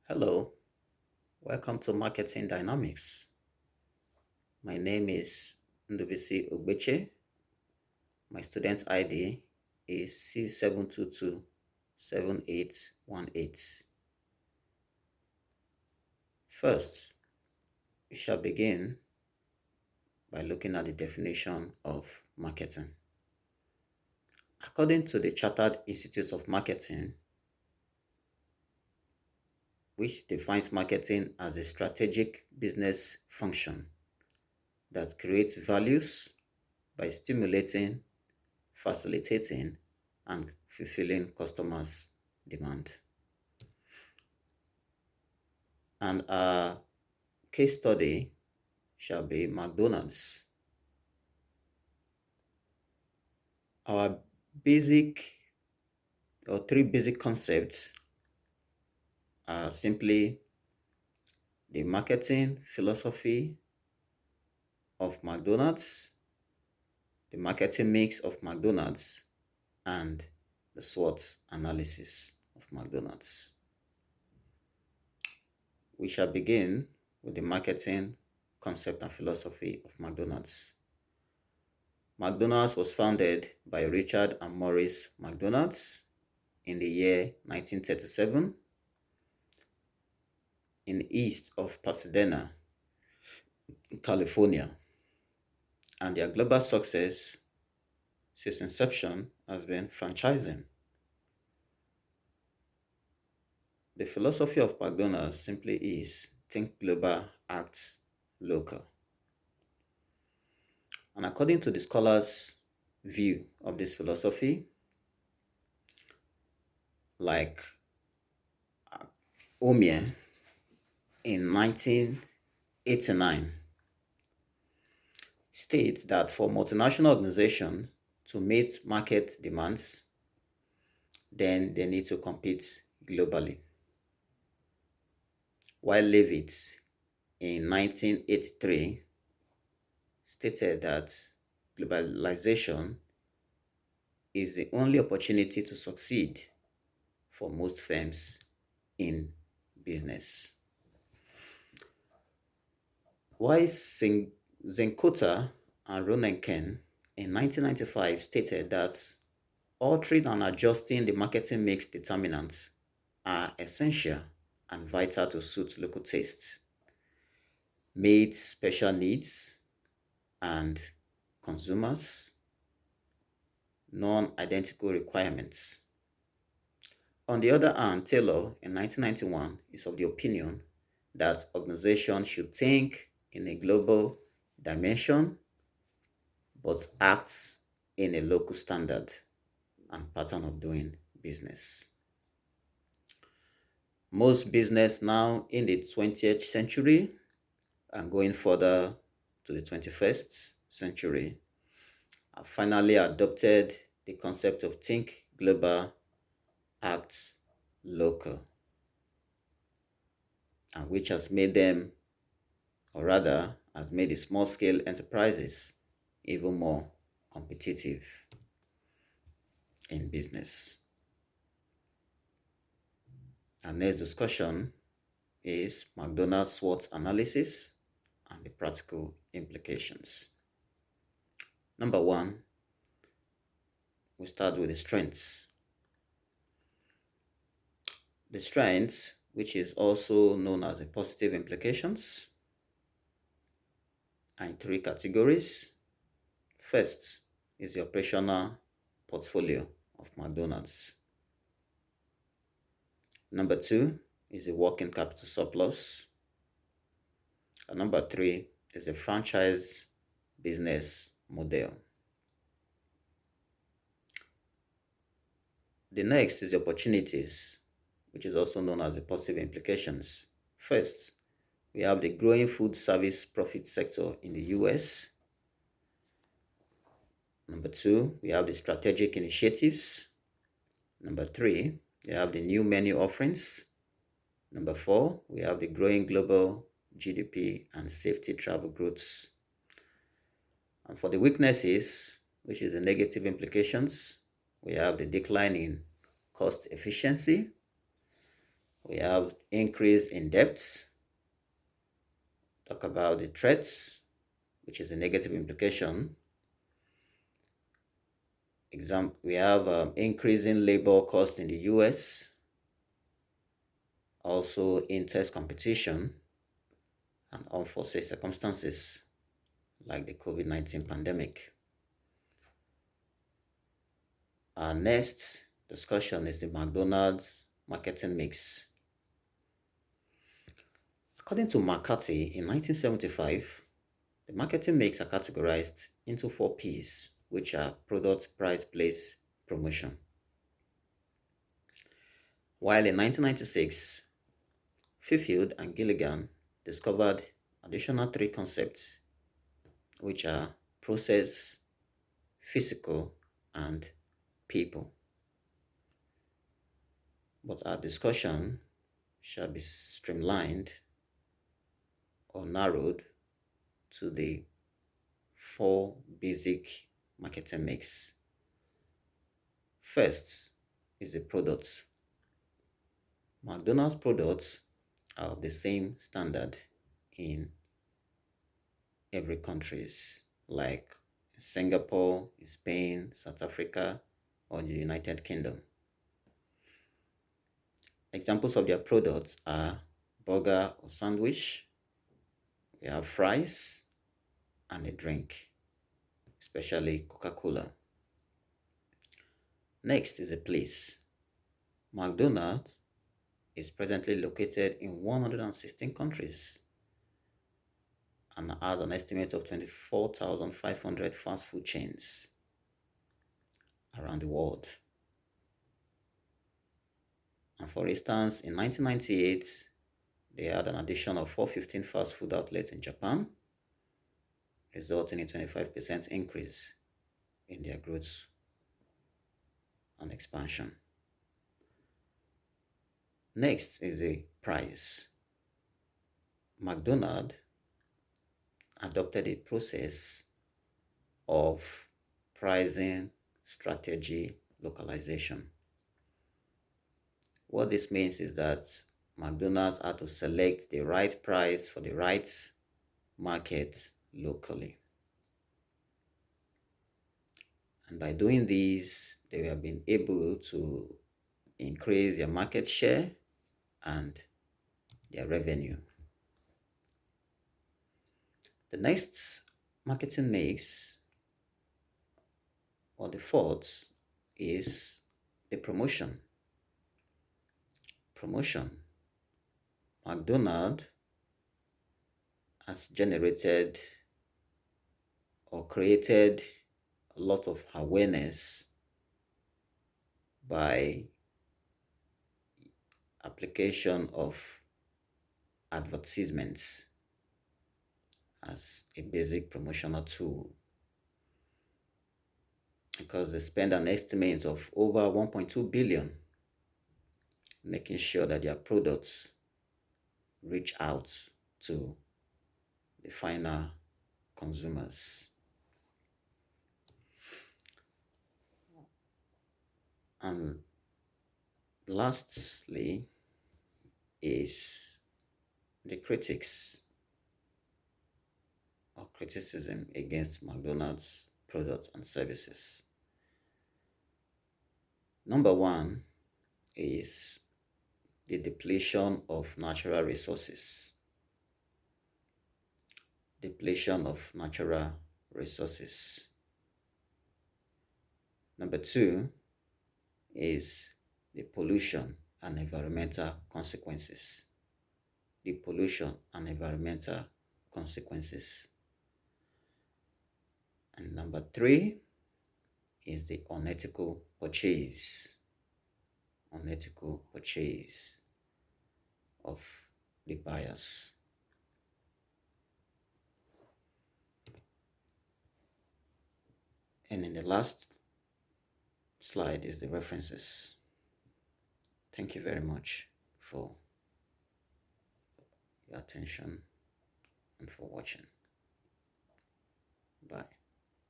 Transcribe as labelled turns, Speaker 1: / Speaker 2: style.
Speaker 1: Hello, welcome to Marketing Dynamics. My name is Ndubisi Ogbeche. My student ID is C7227818. First, we shall begin by looking at the definition of marketing. According to the Chartered Institute of Marketing, which defines marketing as a strategic business function that creates values by stimulating, facilitating, and fulfilling customers' demand. And our case study shall be McDonald's. Our basic or three basic concepts are simply the marketing philosophy of McDonald's, the marketing mix of McDonald's, and the SWOT analysis of McDonald's. We shall begin with the marketing concept and philosophy of McDonald's. McDonald's was founded by Richard and Maurice McDonald's in the year 1937 in east of Pasadena, California, and their global success since inception has been franchising. The philosophy of McDonald's simply is think global, act local. And according to the scholars' view of this philosophy, like Omie in 1989, states that for multinational organizations to meet market demands, then they need to compete globally. While Levitt in 1983 stated that globalization is the only opportunity to succeed for most firms in business. While Zenkota and Ronenken in 1995 stated that altering and adjusting the marketing mix determinants are essential and vital to suit local tastes, meet special needs, and consumers' non-identical requirements. On the other hand, Taylor in 1991 is of the opinion that organizations should think in a global dimension but acts in a local standard and pattern of doing business. Most business now in the 20th century and going further to the 21st century have finally adopted the concept of think global, act local, and which has made them, or rather, has made the small scale enterprises even more competitive in business. Our next discussion is McDonald's SWOT analysis and the practical implications. Number one, we start with the strengths. The strengths, which is also known as the positive implications, are in three categories. First is the operational portfolio of McDonald's. Number two is the working capital surplus. And number three is the franchise business model. The next is the opportunities, which is also known as the positive implications. First, we have the growing food service profit sector in the US. Number two, we have the strategic initiatives. Number three, we have the new menu offerings. Number four, we have the growing global GDP and safety travel growths. And for the weaknesses, which is the negative implications, we have the decline in cost efficiency, We have increase in debts. Talk about the threats, which is a negative implication. Example, we have increasing labor cost in the US, also intense competition and unforeseen circumstances like the COVID-19 pandemic. Our next discussion is the McDonald's marketing mix. According to McCarthy in 1975, the marketing mix are categorized into 4 P's, which are product, price, place, promotion. While in 1996, Fifield and Gilligan discovered additional 3 concepts, which are process, physical, and people. But our discussion shall be streamlined or narrowed to the 4 basic marketing mix. First is the products. McDonald's products are of the same standard in every countries, like Singapore, Spain, South Africa, or the United Kingdom. Examples of their products are burger or sandwich, we have fries, and a drink, especially Coca-Cola. Next is a place. McDonald's is presently located in 116 countries and has an estimate of 24,500 fast food chains around the world. And for instance, in 1998, they had an addition of 415 fast food outlets in Japan, resulting in 25% increase in their growth and expansion. Next is the price. McDonald's adopted a process of pricing strategy localization. What this means is that McDonald's had to select the right price for the right market locally. And by doing this, they have been able to increase their market share and their revenue. The next marketing mix, or the fourth, is the promotion. Promotion. McDonald's has generated or created a lot of awareness by application of advertisements as a basic promotional tool, because they spend an estimate of over 1.2 billion making sure that their products reach out to the final consumers. And lastly is the critics or criticism against McDonald's products and services. Number one is the depletion of natural resources. Depletion of natural resources. Number two is the pollution and environmental consequences. The pollution and environmental consequences. And number three is the unethical purchase. Unethical purchase of the buyers. And in the last slide is the references. Thank you very much for your attention and for watching. Bye.